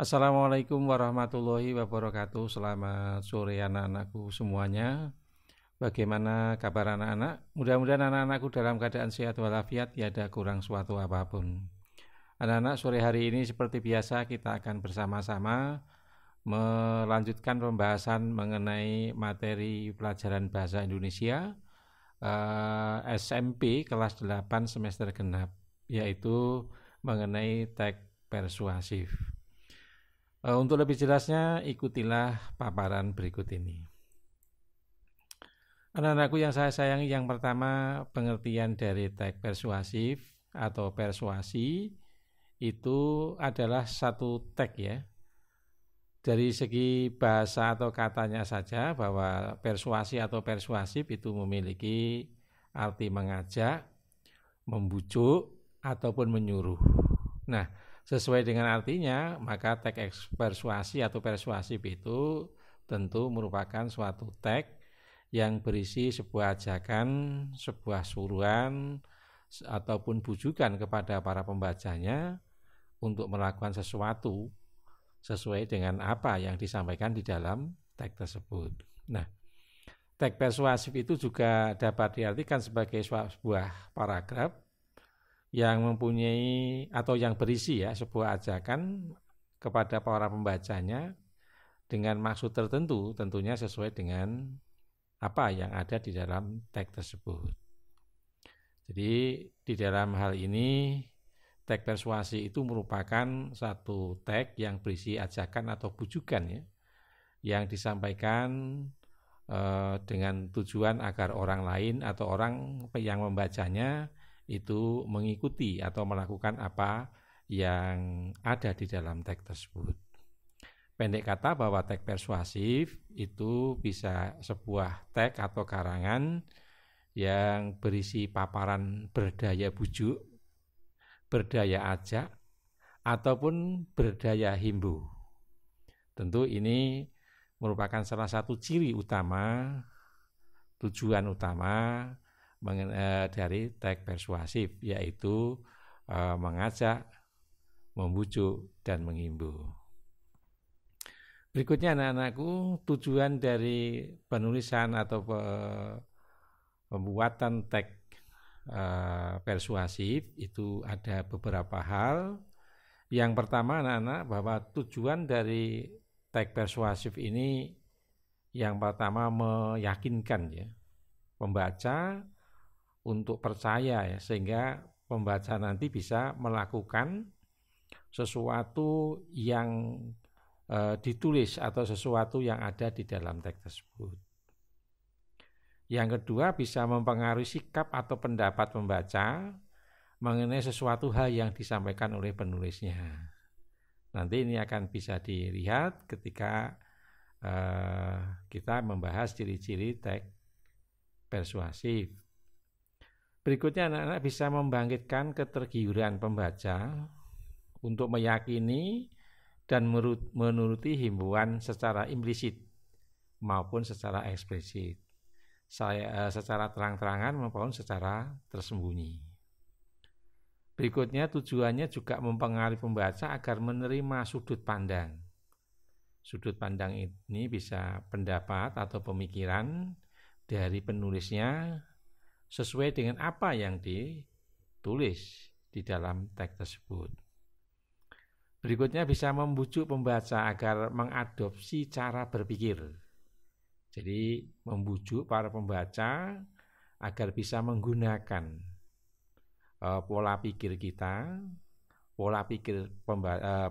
Assalamualaikum warahmatullahi wabarakatuh. Selamat sore anak-anakku semuanya. Bagaimana kabar anak-anak? Mudah-mudahan anak-anakku dalam keadaan sehat walafiat, tiada kurang suatu apapun. Anak-anak, sore hari ini seperti biasa kita akan bersama-sama melanjutkan pembahasan mengenai materi pelajaran bahasa Indonesia SMP kelas 8 semester genap, yaitu mengenai teks persuasif. Untuk lebih jelasnya, ikutilah paparan berikut ini. Anak-anakku yang saya sayangi, yang pertama, pengertian dari teks persuasif atau persuasi itu adalah satu teks ya. Dari segi bahasa atau katanya saja, bahwa persuasi atau persuasif itu memiliki arti mengajak, membujuk, ataupun menyuruh. Nah, sesuai dengan artinya, maka teks persuasi atau persuasif itu tentu merupakan suatu teks yang berisi sebuah ajakan, sebuah suruhan, ataupun bujukan kepada para pembacanya untuk melakukan sesuatu sesuai dengan apa yang disampaikan di dalam teks tersebut. Nah, teks persuasif itu juga dapat diartikan sebagai sebuah paragraf yang mempunyai atau yang berisi ya sebuah ajakan kepada para pembacanya dengan maksud tertentu, tentunya sesuai dengan apa yang ada di dalam teks tersebut. Jadi di dalam hal ini teks persuasi itu merupakan satu teks yang berisi ajakan atau bujukan ya, yang disampaikan dengan tujuan agar orang lain atau orang yang membacanya itu mengikuti atau melakukan apa yang ada di dalam teks tersebut. Pendek kata, bahwa teks persuasif itu bisa sebuah teks atau karangan yang berisi paparan berdaya bujuk, berdaya ajak, ataupun berdaya himbu. Tentu ini merupakan salah satu ciri utama, tujuan utama dari teks persuasif, yaitu mengajak, membujuk, dan menghimbau. Berikutnya anak-anakku, tujuan dari penulisan atau pembuatan teks persuasif itu ada beberapa hal. Yang pertama anak-anak, bahwa tujuan dari teks persuasif ini yang pertama meyakinkan ya pembaca untuk percaya ya, sehingga pembaca nanti bisa melakukan sesuatu yang ditulis atau sesuatu yang ada di dalam teks tersebut. Yang kedua, bisa mempengaruhi sikap atau pendapat pembaca mengenai sesuatu hal yang disampaikan oleh penulisnya. Nanti ini akan bisa dilihat ketika kita membahas ciri-ciri teks persuasif. Berikutnya anak-anak bisa membangkitkan ketergiuran pembaca untuk meyakini dan menuruti himbauan secara implisit maupun secara eksplisit, secara terang-terangan maupun secara tersembunyi. Berikutnya, tujuannya juga mempengaruhi pembaca agar menerima sudut pandang. Sudut pandang ini bisa pendapat atau pemikiran dari penulisnya sesuai dengan apa yang ditulis di dalam teks tersebut. Berikutnya, bisa membujuk pembaca agar mengadopsi cara berpikir. Jadi membujuk para pembaca agar bisa menggunakan pola pikir kita, pola pikir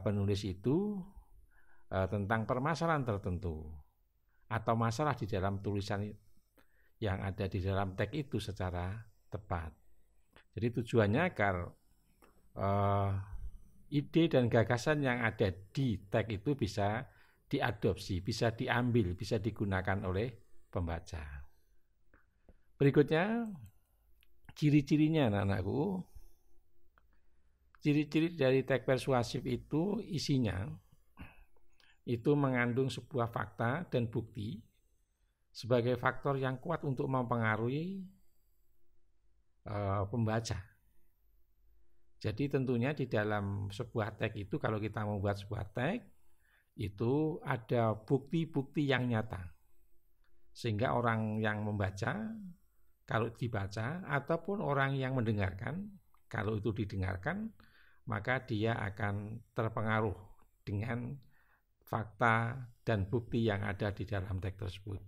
penulis itu tentang permasalahan tertentu atau masalah di dalam tulisan yang ada di dalam teks itu secara tepat. Jadi tujuannya agar ide dan gagasan yang ada di teks itu bisa diadopsi, bisa diambil, bisa digunakan oleh pembaca. Berikutnya, ciri-cirinya anak-anakku. Ciri-ciri dari teks persuasif itu isinya itu mengandung sebuah fakta dan bukti sebagai faktor yang kuat untuk mempengaruhi pembaca. Jadi tentunya di dalam sebuah teks itu, kalau kita membuat sebuah teks, itu ada bukti-bukti yang nyata. Sehingga orang yang membaca, kalau dibaca, ataupun orang yang mendengarkan, kalau itu didengarkan, maka dia akan terpengaruh dengan fakta dan bukti yang ada di dalam teks tersebut.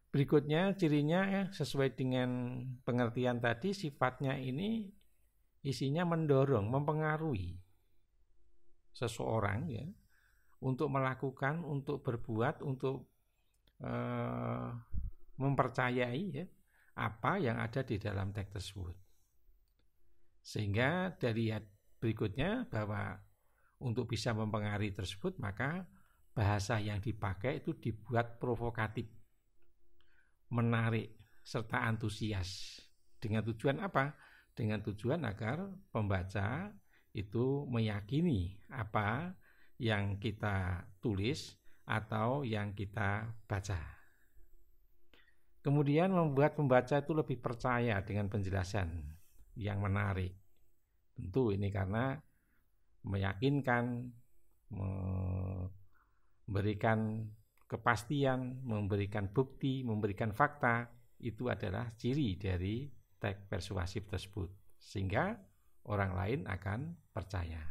Berikutnya cirinya sesuai dengan pengertian tadi, sifatnya ini isinya mendorong, mempengaruhi seseorang ya untuk melakukan, untuk berbuat, untuk mempercayai ya apa yang ada di dalam teks tersebut. Sehingga dari berikutnya bahwa untuk bisa mempengaruhi tersebut maka bahasa yang dipakai itu dibuat provokatif, menarik serta antusias. Dengan tujuan apa? Dengan tujuan agar pembaca itu meyakini apa yang kita tulis atau yang kita baca. Kemudian membuat pembaca itu lebih percaya dengan penjelasan yang menarik. Tentu ini karena meyakinkan, memberikan kepastian, memberikan bukti, memberikan fakta, itu adalah ciri dari teks persuasif tersebut. Sehingga orang lain akan percaya.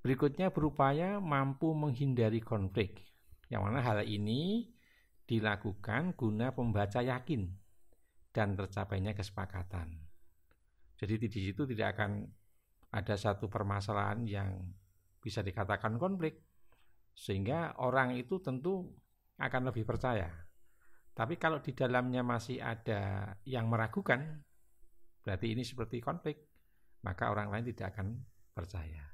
Berikutnya berupaya mampu menghindari konflik, yang mana hal ini dilakukan guna pembaca yakin dan tercapainya kesepakatan. Jadi di situ tidak akan ada satu permasalahan yang bisa dikatakan konflik, sehingga orang itu tentu akan lebih percaya. Tapi kalau di dalamnya masih ada yang meragukan, berarti ini seperti konflik, maka orang lain tidak akan percaya.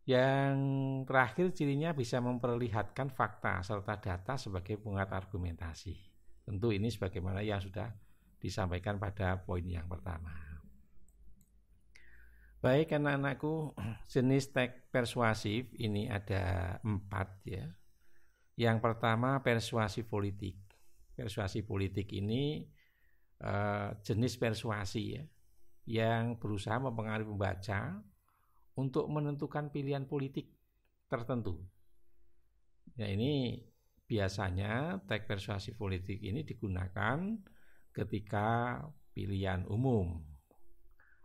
Yang terakhir cirinya bisa memperlihatkan fakta serta data sebagai penguat argumentasi. Tentu ini sebagaimana yang sudah disampaikan pada poin yang pertama. Baik anak-anakku, jenis teks persuasif ini ada 4 ya. Yang pertama persuasi politik. Persuasi politik ini jenis persuasi ya, yang berusaha mempengaruhi pembaca untuk menentukan pilihan politik tertentu. Ya, ini biasanya teks persuasi politik ini digunakan ketika pilihan umum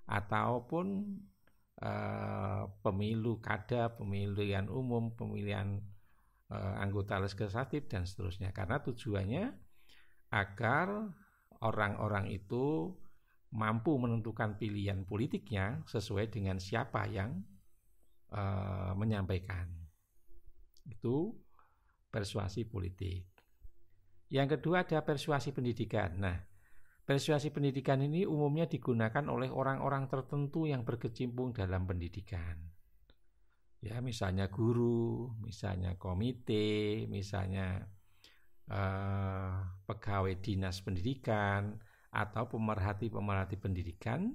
ataupun pemilu kada, pemilihan umum, pemilihan anggota legislatif dan seterusnya. Karena tujuannya agar orang-orang itu mampu menentukan pilihan politiknya sesuai dengan siapa yang menyampaikan. Itu persuasi politik. Yang kedua ada persuasi pendidikan. Nah, persuasi pendidikan ini umumnya digunakan oleh orang-orang tertentu yang berkecimpung dalam pendidikan. Ya, misalnya guru, misalnya komite, misalnya pegawai dinas pendidikan, atau pemerhati-pemerhati pendidikan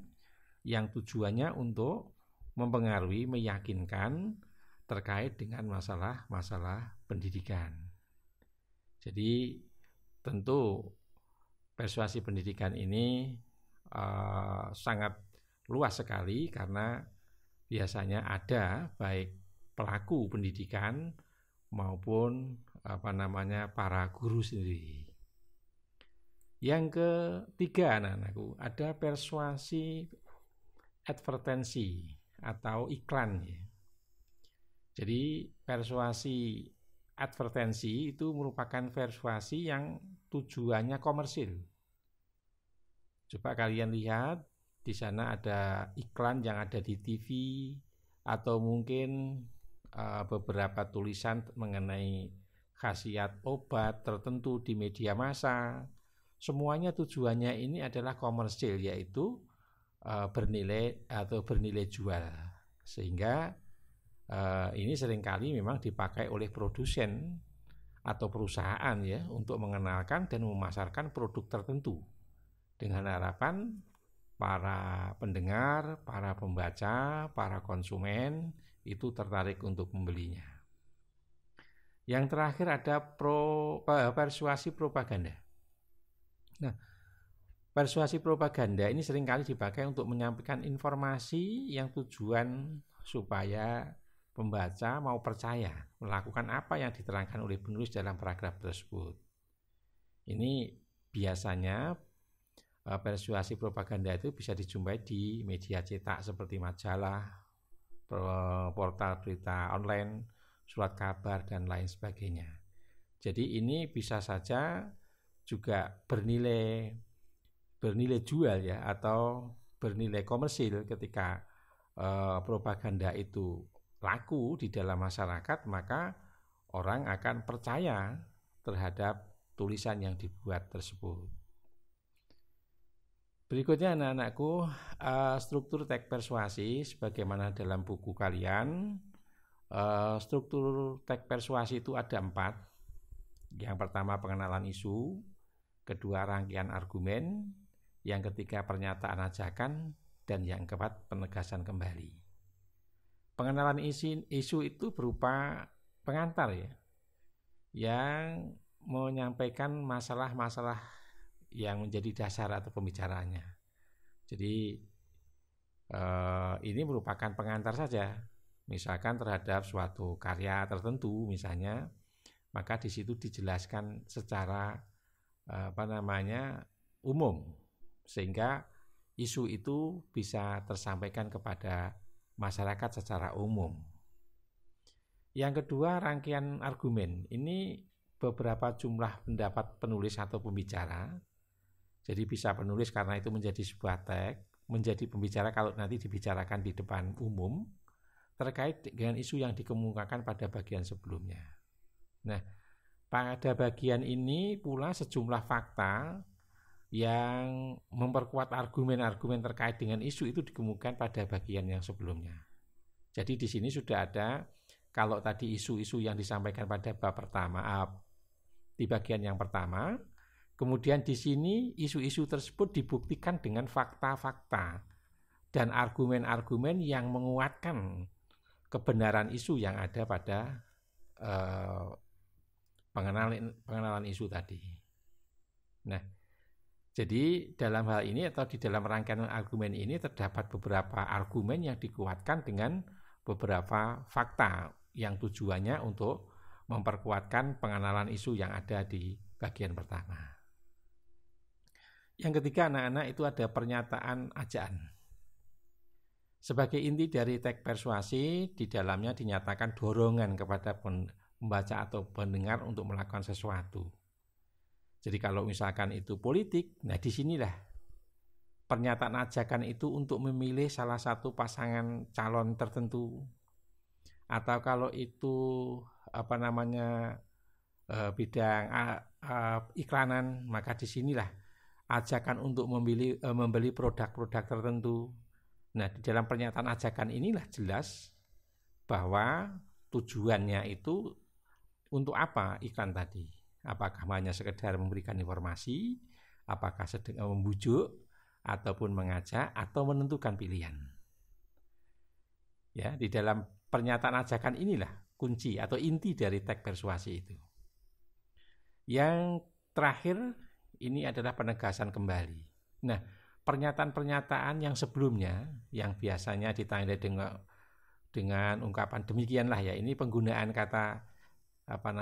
yang tujuannya untuk mempengaruhi, meyakinkan terkait dengan masalah-masalah pendidikan. Jadi tentu persuasi pendidikan ini sangat luas sekali karena biasanya ada baik pelaku pendidikan maupun para guru sendiri. Yang ketiga anak-anakku ada persuasi advertensi atau iklan ya. Jadi persuasi advertensi itu merupakan persuasi yang tujuannya komersil. Coba kalian lihat di sana ada iklan yang ada di TV atau mungkin beberapa tulisan mengenai khasiat obat tertentu di media massa. Semuanya tujuannya ini adalah komersil, yaitu bernilai jual. Sehingga ini seringkali memang dipakai oleh produsen atau perusahaan ya untuk mengenalkan dan memasarkan produk tertentu dengan harapan para pendengar, para pembaca, para konsumen itu tertarik untuk membelinya. Yang terakhir ada persuasi propaganda. Nah, persuasi propaganda ini seringkali dipakai untuk menyampaikan informasi yang tujuan supaya pembaca mau percaya melakukan apa yang diterangkan oleh penulis dalam paragraf tersebut. Ini biasanya persuasi propaganda itu bisa dijumpai di media cetak seperti majalah, portal berita online, surat kabar, dan lain sebagainya. Jadi ini bisa saja juga bernilai jual ya, atau bernilai komersil. Ketika propaganda itu laku di dalam masyarakat, maka orang akan percaya terhadap tulisan yang dibuat tersebut. Berikutnya anak-anakku, struktur teks persuasi sebagaimana dalam buku kalian. Struktur teks persuasi itu ada 4. Yang pertama pengenalan isu, kedua rangkaian argumen, yang ketiga pernyataan ajakan, dan yang keempat penegasan kembali. Pengenalan isu itu berupa pengantar ya, yang menyampaikan masalah-masalah yang menjadi dasar atau pembicaraannya. Jadi ini merupakan pengantar saja. Misalkan terhadap suatu karya tertentu misalnya, maka di situ dijelaskan secara umum, sehingga isu itu bisa tersampaikan kepada masyarakat secara umum. Yang kedua, rangkaian argumen. Ini beberapa jumlah pendapat penulis atau pembicara. Jadi bisa penulis karena itu menjadi sebuah teks, menjadi pembicara kalau nanti dibicarakan di depan umum terkait dengan isu yang dikemukakan pada bagian sebelumnya. Nah, pada bagian ini pula sejumlah fakta yang memperkuat argumen-argumen terkait dengan isu itu dikemukakan pada bagian yang sebelumnya. Jadi di sini sudah ada, kalau tadi isu-isu yang disampaikan pada bab pertama, di bagian yang pertama, kemudian di sini isu-isu tersebut dibuktikan dengan fakta-fakta dan argumen-argumen yang menguatkan kebenaran isu yang ada pada pengenalan isu tadi. Nah, jadi dalam hal ini atau di dalam rangkaian argumen ini terdapat beberapa argumen yang dikuatkan dengan beberapa fakta yang tujuannya untuk memperkuatkan pengenalan isu yang ada di bagian pertama. Yang ketiga anak-anak itu ada pernyataan ajakan. Sebagai inti dari teks persuasi, di dalamnya dinyatakan dorongan kepada pembaca atau pendengar untuk melakukan sesuatu. Jadi kalau misalkan itu politik, nah disinilah pernyataan ajakan itu untuk memilih salah satu pasangan calon tertentu. Atau kalau itu bidang iklanan, maka disinilah ajakan untuk membeli produk-produk tertentu. Nah, di dalam pernyataan ajakan inilah jelas bahwa tujuannya itu untuk apa iklan tadi. Apakah hanya sekedar memberikan informasi, apakah sedang membujuk, ataupun mengajak, atau menentukan pilihan. Ya, di dalam pernyataan ajakan inilah kunci atau inti dari teks persuasi itu. Yang terakhir ini adalah penegasan kembali. Nah, pernyataan-pernyataan yang sebelumnya yang biasanya ditandai dengan ungkapan demikianlah ya, ini penggunaan kata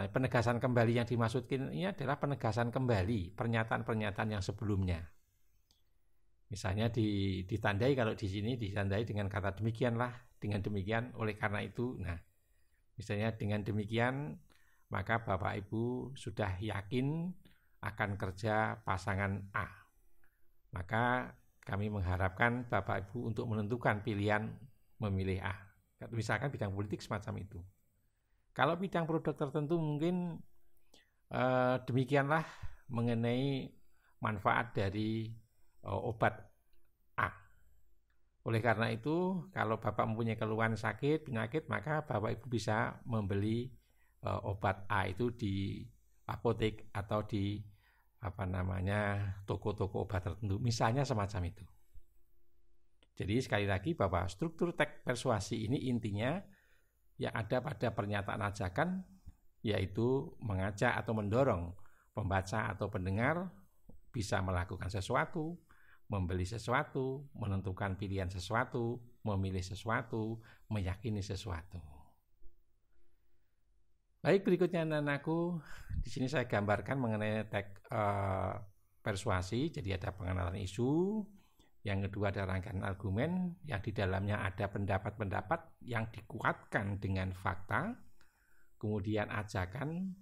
penegasan kembali yang dimaksudkan ini adalah penegasan kembali pernyataan-pernyataan yang sebelumnya. Misalnya ditandai, kalau di sini ditandai dengan kata demikianlah, dengan demikian, oleh karena itu. Nah, misalnya dengan demikian maka Bapak Ibu sudah yakin akan kerja pasangan A. Maka kami mengharapkan Bapak Ibu untuk menentukan pilihan memilih A. Misalkan bidang politik semacam itu. Kalau bidang produk tertentu mungkin demikianlah mengenai manfaat dari obat A. Oleh karena itu, kalau Bapak mempunyai keluhan sakit, penyakit, maka Bapak Ibu bisa membeli obat A itu di apotek atau di toko-toko obat tertentu, misalnya semacam itu. Jadi sekali lagi bahwa struktur teks persuasi ini intinya yang ada pada pernyataan ajakan, yaitu mengajak atau mendorong pembaca atau pendengar bisa melakukan sesuatu, membeli sesuatu, menentukan pilihan sesuatu, memilih sesuatu, meyakini sesuatu. Baik, berikutnya anak-anakku, di sini saya gambarkan mengenai tag persuasi. Jadi ada pengenalan isu, yang kedua ada rangkaian argumen yang di dalamnya ada pendapat-pendapat yang dikuatkan dengan fakta, kemudian ajakan,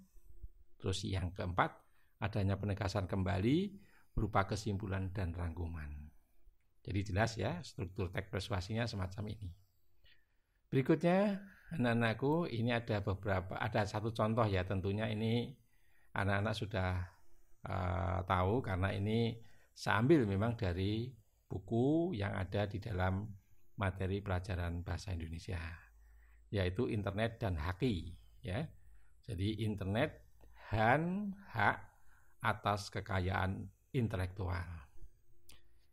terus yang keempat adanya penegasan kembali berupa kesimpulan dan rangkuman. Jadi jelas ya, struktur teks persuasinya semacam ini. Berikutnya anak-anakku, ini ada satu contoh ya, tentunya ini anak-anak sudah tahu karena ini saya ambil memang dari buku yang ada di dalam materi pelajaran bahasa Indonesia, yaitu internet dan haki ya. Jadi internet dan hak atas kekayaan intelektual.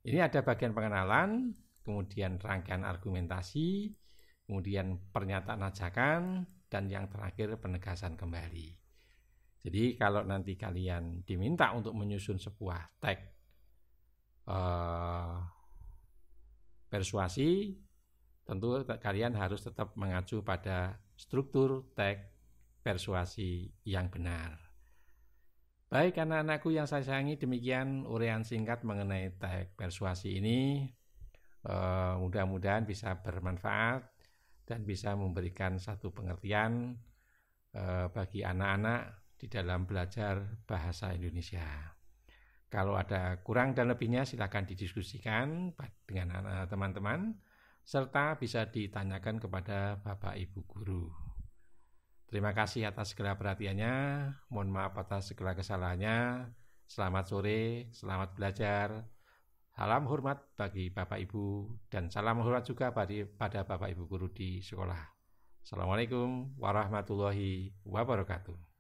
Ini ada bagian pengenalan, kemudian rangkaian argumentasi, kemudian pernyataan ajakan, dan yang terakhir penegasan kembali. Jadi kalau nanti kalian diminta untuk menyusun sebuah teks persuasi, tentu kalian harus tetap mengacu pada struktur teks persuasi yang benar. Baik anak-anakku yang saya sayangi, demikian uraian singkat mengenai teks persuasi ini. Mudah-mudahan bisa bermanfaat dan bisa memberikan satu pengertian bagi anak-anak di dalam belajar bahasa Indonesia. Kalau ada kurang dan lebihnya silakan didiskusikan dengan teman-teman serta bisa ditanyakan kepada Bapak Ibu Guru. Terima kasih atas segala perhatiannya, mohon maaf atas segala kesalahannya. Selamat sore, selamat belajar. Salam hormat bagi Bapak Ibu dan salam hormat juga pada Bapak Ibu Guru di sekolah. Assalamualaikum warahmatullahi wabarakatuh.